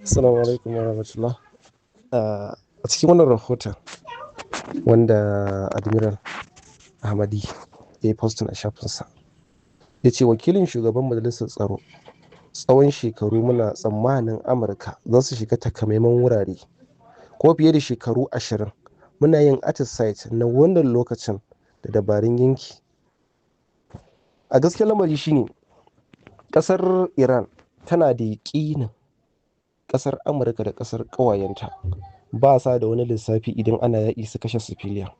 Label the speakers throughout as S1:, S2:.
S1: Assalamu alaikum warahmatullah. A cikin wannan rahoton wanda Admiral Ahmadi ya yi postin a shafinsa, ya ce wakilin shugaban majalisar tsaro tsawon shekaru muna tsammanin Amurka za su shiga takamaiman wurare ko fiye da shekaru 20 muna yin atisaye na wannan lokacin da dabarun yanki. A gaskiyar lamari shine kasar Iran tana da yaƙinin kasar Amurka da kasar ƙawayenta ba sa da wani lissafi idan ana yaƙi su kashe sifiliyan,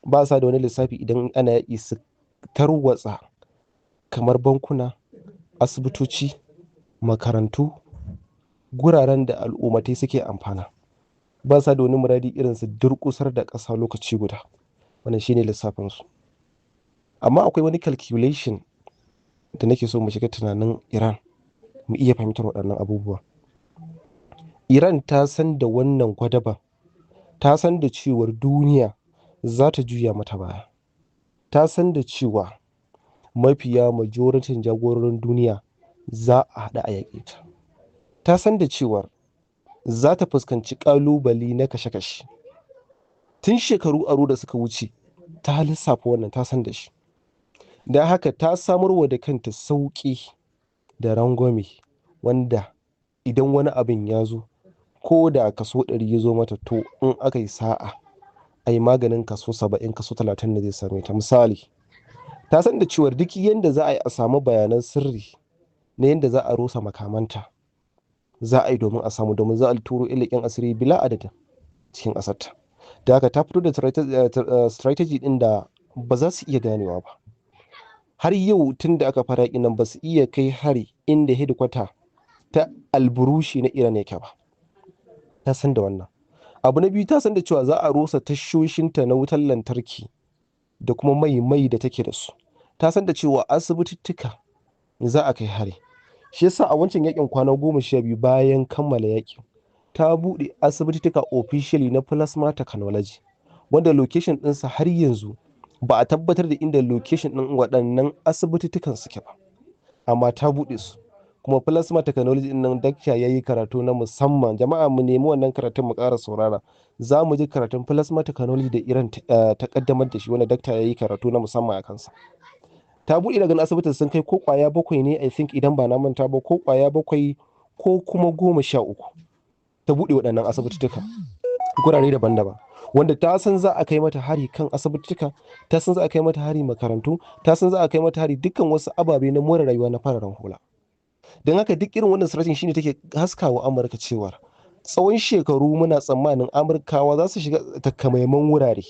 S1: ba sa da wani lissafi idan ana yaƙi su tarwatsa kamar bankuna, asibitoci, makarantu, guraren da al'ummatai suke amfana. Ba sa da wani muradi irin su durƙusar da ƙasa lokaci guda. Wannan shine lissafinsu. Amma akwai wani calculation da nake so mu shiga tunanin Iran mu iya fahimtar waɗannan abubuwa. Iran ta san da wannan gwadaban, ta san da cewar duniya za ta juya mata baya, ta san da cewa mafiya majoritin jagororin duniya za a haɗa a yaƙe ta, ta san da cewar za ta fuskanci ƙalubale na kashe-kashe. Tun shekaru aro da suka wuce ta lissafa wannan, ta san da shi. Da haka ta samarwa da kanta sauƙi da rangwame wanda idan wani abin ya zo ko da kaso 100 ya zo mata, to in aka yi sa'a a yi maganin kaso 70 kaso 30 da zai same ta. Misali, ta san da cewar duk yadda za a yi a samu bayanan sirri na yadda za a rusa makamanta za a yi domin za a turo ilikin asiri bila adadin cikin ƙasarta. Da haka ta fito da strategy ɗin da ba za su iya ganewa ba. Har yau tun da aka fara yaƙin nan ba su iya kai hari inda hedikwata ta alburushi na Iran yake ba. Ta san da wannan. Abu na biyu, ta san da cewa za a rusa tashoshinta na wutar lantarki da kuma mai da take da su. Ta san da cewa asibitittuka za a kai hari. Shi yasa a wancan yakin kwana 12 bayan kammala yakin ta buɗe asibitittuka officially na plasma technology wanda location ɗinsa har yanzu ba a tabbatar da inda location ɗin waɗannan asibitittukan suke ba, amma ta buɗe su. Kuma plasma technology ɗin nan dakta ya yi karatu na musamman. Jama'a mu nemi wannan karatun mu ƙara saurara. Za mu ji karatun plasma technology da Iran ta ƙaddamar da shi wanda dakta ya yi karatu na musamman a kansa. Ta buɗe daga asibitin sun kai ko ƙwaya 7 ne, I think, idan ba na manta ba, ko ƙwaya 7 ko kuma 13 ta buɗe waɗannan asibitittuka gurare daban-daban, wanda ta san za a kai mata hari kan asibitituka, ta san za a kai mata hari makarantu, ta san za a kai mata hari dukkan wasu ababe na more rayuwa na fararen hula. Don haka duk irin wannan strategy shine take haskawa Amurka cewa tsawon shekaru muna tsammanin Amurkawa za su shiga takamaiman wurare.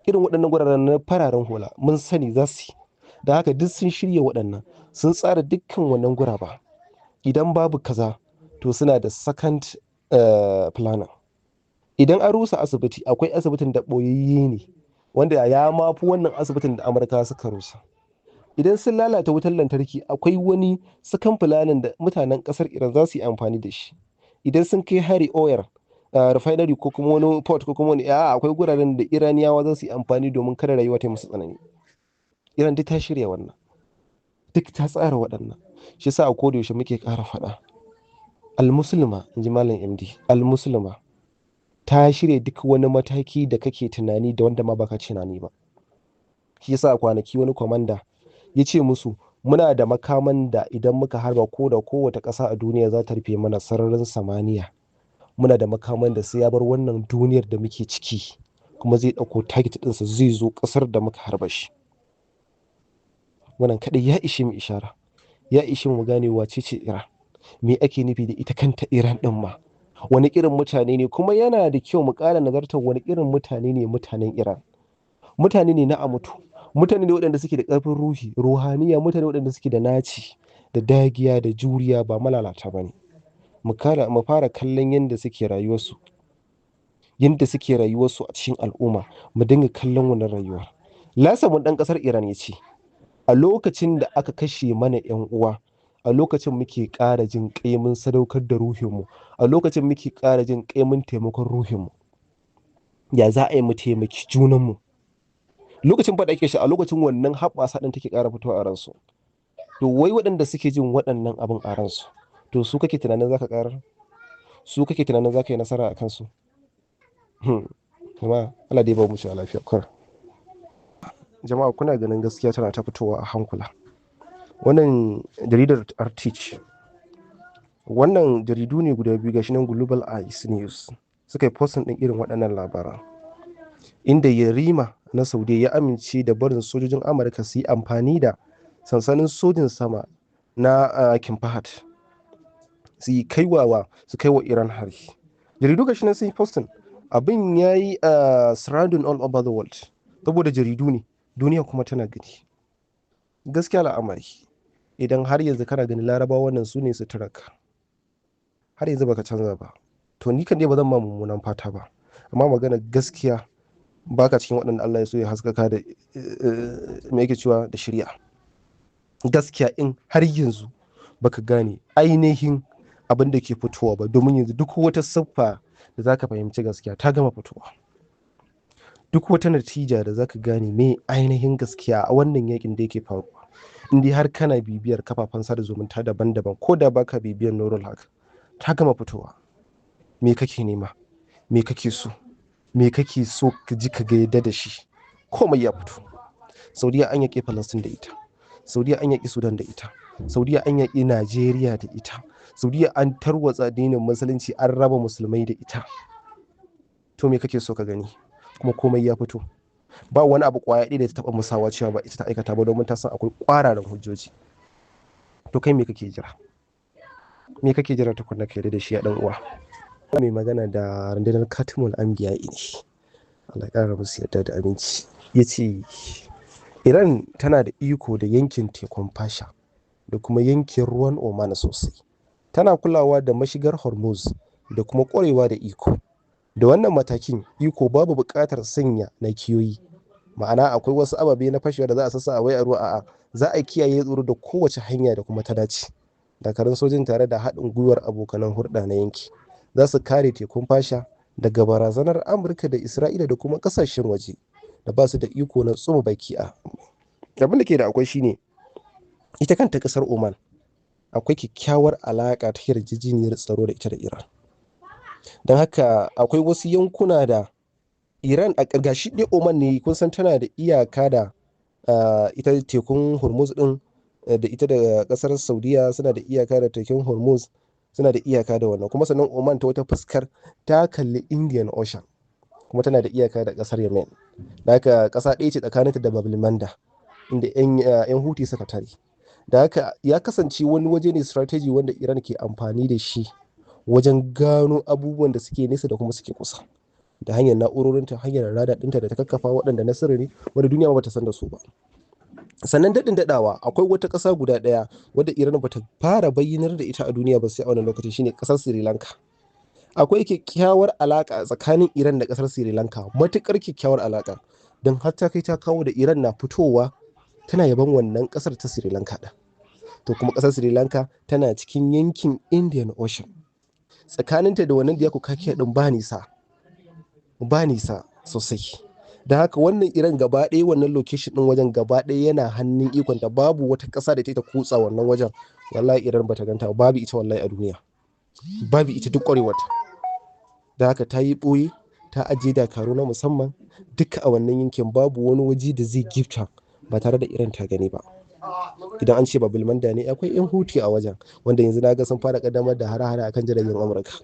S1: Irin waɗannan wuraren na fararen hula mun sani za su yi. Da haka duk sun shirya waɗannan, sun tsara dukkan wannan guraba. Idan babu kaza to suna da second planner. Idan an rusa asibiti, akwai asibitin da ɓoyayye ne wanda ya mafi wannan asibitin da Amurka suka rusa. Idan sun lalata wutar lantarki, akwai wani second planning da mutanen ƙasar Iran za su yi amfani da shi. Idan sun kai hari oil refinery ko kuma wani port ko kuma wani akwai guraren da Iraniyawa za su yi amfani domin kada rayuwa ta musu tsanani. Iran duk ta shirya wannan, duk ta tsara waɗannan. Shi yasa a koda yaushe muke ƙara faɗa, al-muslima, in ji Malam MD, al-muslima ta shirya duk wani mataki da kake tunani da wanda ma baka tunani ba. Shi yasa a kwanaki wani kwamanda ya ce musu muna da makaman da idan muka harba ko da kowace ƙasa a duniya za ta rufe mana sararin samaniya. Muna da makaman da sai ya bar wannan duniyar da muke ciki kuma zai ɗauko target ɗinsa zai zo ƙasar da muka harba shi. Wannan kaɗai ya ishe mu ishara, ya ishe mu gane wace ce Iran, me ake nufi da ita kanta Iran ɗin ma, wani irin mutane ne. Kuma yana da kyau mu ƙara nazartar wani irin mutane ne mutanen Iran. Mutane ne na amutu, mutane ne waɗanda suke da ƙarfin ruhi, ruhaniya, mutane waɗanda suke da naci da dagiya da juriya, ba malalata ba ne. Mu fara kallon yadda suke rayuwarsu, yadda suke rayuwarsu a cikin al'umma, mu dinga kallon wannan rayuwar. Lasamun ɗan ƙasar Iran ya ce a lokacin da aka kashe mana 'yan uwa, a lokacin muke ƙara jin ƙaimin sadaukar da ruhinmu, a lokacin muke ƙara jin ƙaimin taimakon ruhinmu. Ya za a yi mu taimaki junanmu? Lokacin faɗa ake shi, a lokacin wannan haɓasa ɗin take ƙara fitowa a ransu. To wai waɗanda suke jin waɗannan abin a ransu, to su kake tunanin zaka karar, su kake tunanin zaka yi nasara a kansu. Kuma Allah dai ba mu shi lafiya kar. Jama'a kuna ganin gaskiya tana ta fitowa a hankula. Wannan jaridar Artich, wannan jaridu ne guda biyu gashi nan Global Eyes News suka yi postin din irin waɗannan labaran, inda Yarima na Saudiya ya amince da barin sojojin Amurka su yi amfani da sansanin sojin sama na Kimfahat su kai wa Iran hari. Jaridu gashi nan sun yi postin, abin ya yi surrounding all over the world, saboda jaridu ne, duniya kuma tana gani. Gaskiya al'amari, idan har yanzu kana ganin Larabawa wannan su ne suturarka, har yanzu baka canza ba, to ni kan dai ba zan ma mummunan fata ba, amma magana gaskiya baka cikin waɗanda Allah ya so ya haskaka da me yake cewa da shirya. Gaskiya in har yanzu baka gane ainihin abin da ke fitowa ba, domin yanzu duk wata siffa da zaka fahimci gaskiya ta gama fitowa, duk wata natija da zaka gane me ainihin gaskiya a wannan yakin da yake faruwa, in dai har kana bibiyar kafafen sada zumunta daban-daban, ko da baka bibiyar Nurul Haq, ta gama fitowa. Me kake nema, me kake so, me kake so ka ji ka ga yadda da shi, komai ya fito. Saudiya an yaƙi Falastin da ita, Saudiya an yaƙi Sudan da ita, Saudiya an yaƙi Najeriya da ita, Saudiya an tarwatsa addinin musulunci, an raba musulmai da ita. To me kake so ka gani? Kuma komai ya fito. Ba wani abu kwaya ɗaya da ta taɓa musawa cewa ba ita ta aikata ba, domin ta san akwai ƙwararan hujjoji. To kai me kake jira? Me kake jira tukunna ka yarda da shi ya ɗan uwa? Mai magana da rundunar Katimul Anbiya ne, Allah ya ƙara musu yarda da aminci, ya ce Iran tana da iko da yankin tekun Fasha da kuma yankin ruwan Oman sosai, tana kulawa da mashigar Hormuz da kuma ƙwarewa da iko. Da wannan matakin iko babu buƙatar sanya nakiyoyi, ma'ana akwai wasu ababe na fashewa da za a sassa a wayar ruwa, a'a za a kiyaye tsaro da kowace hanya da kuma ta dace. Dakarun sojin tare da haɗin gwiwar abokanan hulɗa na yanki za su kare tekun Fasha daga barazanar Amurka da Isra'ila da kuma kasashen waje da ba su da iko na tsoma baki a. Abin da ke da akwai shine ita kanta kasar Oman akwai kyakkyawar alaƙa ta yarjejeniyar tsaro da ita da Iran. Don haka akwai wasu yankuna da Iran a gashi ɗaya Oman ne kun san tana da iyaka da ita tekun Hormuz din, da ita da kasar Saudiya suna da iyaka da tekun Hormuz, suna da iyaka da wannan, kuma sannan Oman ta wata fuskar ta kalli Indian Ocean, kuma tana da iyaka da kasar Yemen. Da haka kasa ɗaya ce tsakaninta da Babul Manda, inda yan Huti suka tare. Da haka ya kasance wani waje ne strategy wanda Iran ke amfani da shi wajen gano abubuwan da suke nesa da kuma suke kusa, da hanyar na'urorinta, hanyar rada ɗinta da ta kakkafa waɗanda na sirri ne wanda duniya ba ta san da su ba. Sannan daɗin daɗawa akwai wata ƙasa guda ɗaya wadda Iran ba ta fara bayyanar da ita a duniya ba sai a wannan lokacin, shine ƙasar Sri Lanka. Akwai kyakkyawar alaƙa tsakanin Iran da ƙasar Sri Lanka, matuƙar kyakkyawar alaƙa, don har ta kai ta kawo da Iran na fitowa tana yaban wannan ƙasar ta Sri Lanka ɗin. To kuma ƙasar Sri Lanka tana cikin yankin Indian Ocean, tsakaninta da wannan Diakokakiya ɗin ba nisa sosai. Da haka wannan Iran gaba ɗaya wannan location ɗin wajen gaba ɗaya yana hannun ikonta, babu wata ƙasa da ta kutsa wannan wajen. Wallahi Iran bata ganta, babu ita wallahi a duniya, babu ita duk ƙwarewarta. Da haka ta yi ɓoye, ta ajiye dakaru na musamman duka a wannan yankin, babu wani waje da zai gifta ba tare da Iran ta gani ba. Idan an ce Babul Manda ne, akwai 'yan Huti a wajen wanda yanzu na ga sun fara kaddamar da hare-hare akan jiragen Amurka.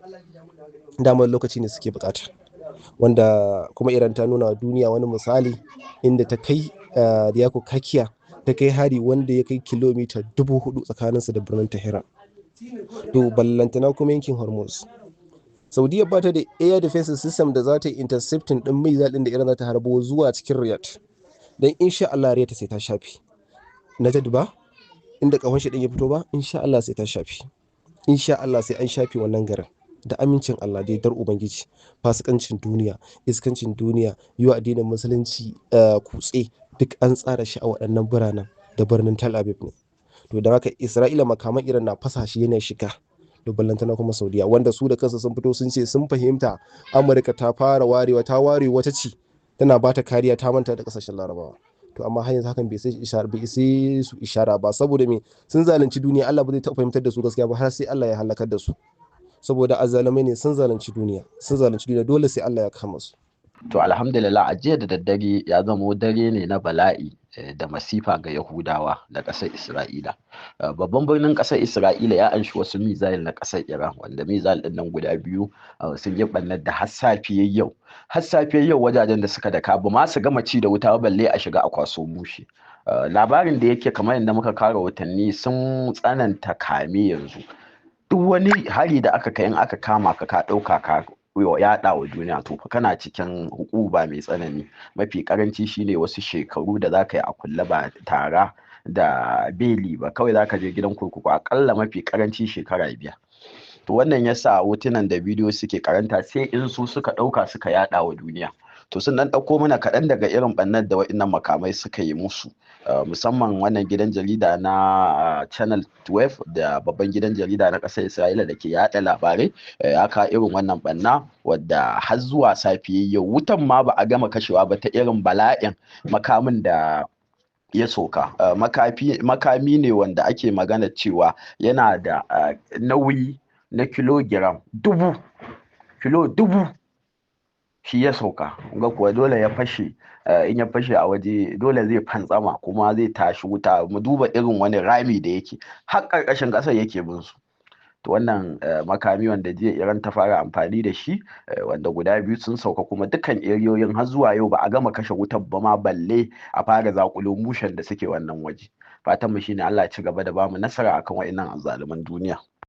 S1: Damar lokaci ne suke bukata, wanda kuma Iran ta nuna wa duniya wani misali inda ta kai Diakokakiya ta kai hari wanda ya kai kilomita 4,000 tsakaninsu da birnin Tehran. To ballantana kuma yankin Hormuz. Saudiya ba ta da air defense system da za ta yi intercepting din mai zaɗin da Iran za ta harbo zuwa cikin Riyadh. Dan insha Allah Riyadh sai ta shafi. Najd ba inda kafan shi din ya fito ba, insha Allah sai ta shafi. Insha Allah sai an shafi wannan garin. Da amincin Allah da yardar Ubangiji. Fasikancin duniya, iskancin duniya, yiwa addinin musulunci kutse, duk an tsara shi a waɗannan biranen da birnin Tel Aviv ne. To da haka Isra'ila makaman Iran na fasa shi yana shiga. To ballantana kuma Saudiya, wanda su da kansu sun fito sun ce sun fahimta Amurka ta fara warewa, ta ware wata ce tana ba ta kariya, ta manta da kasashen Larabawa. to amma har yanzu hakan bai sai su ishara ba, saboda me sun zalunci duniya. Allah ba zai taɓa fahimtar da su gaskiya ba har sai Allah ya halakar da su, saboda azzalumai ne, sun zalunci duniya, dole sai Allah ya kama su.
S2: To alhamdulillah, a jiya da daddare ya zamo dare ne na bala'i da masifa ga Yahudawa da ƙasar Isra'ila. Babban birnin ƙasar Isra'ila ya anshi wasu mizayil na ƙasar Iran, wanda mizayil ɗin nan guda biyu sun yi ɓannar da har safiyar yau wajajen da suka daka ba ma su gama ci da wuta balle a shiga a kwaso mushi. Labarin da yake kamar yadda muka kara watanni sun tsananta kame yanzu. Duk wani hari da aka kai, in aka kama ka ɗauka ka yaɗa wa duniya, to fa kana cikin hukuba mai tsanani. Mafi karanci shine wasu shekaru da zaka yi a kulle ba tara da beli ba, kawai zaka je gidan kurkuku akalla mafi karanci shekara 5. To wannan yasa hotunan da bidiyo suke karanta sai in su suka ɗauka suka yaɗa wa duniya. To sun dan ɗauko mana kaɗan daga irin ɓannar da waɗannan makamai suka yi musu, musamman wannan gidan jarida na channel 12 da babban gidan jarida na ƙasar Isra'ila da ke yaɗa labarai ya ka irin wannan ɓanna, wadda har zuwa safiya yau wutan ma ba a gama kashewa ba ta irin bala'in makamin da ya soka. Makami ne wanda ake magana cewa yana da nauyi na kilogiram 1000 shi ya sauka. Ga kuwa dole ya fashe, in ya fashe a waje dole zai fantsama kuma zai tashi wuta. Mu duba irin wani rami da yake har ƙarƙashin ƙasar yake bin su. To wannan makami wanda jiya Iran ta fara amfani da shi, wanda guda biyu sun sauka kuma dukkan eriyoyin har zuwa yau ba a gama kashe wutar ba ma balle a fara zakulo mushen da suke wannan waje. Fatan mu shine Allah ya ci gaba da bamu nasara akan wa'annan azzaluman duniya.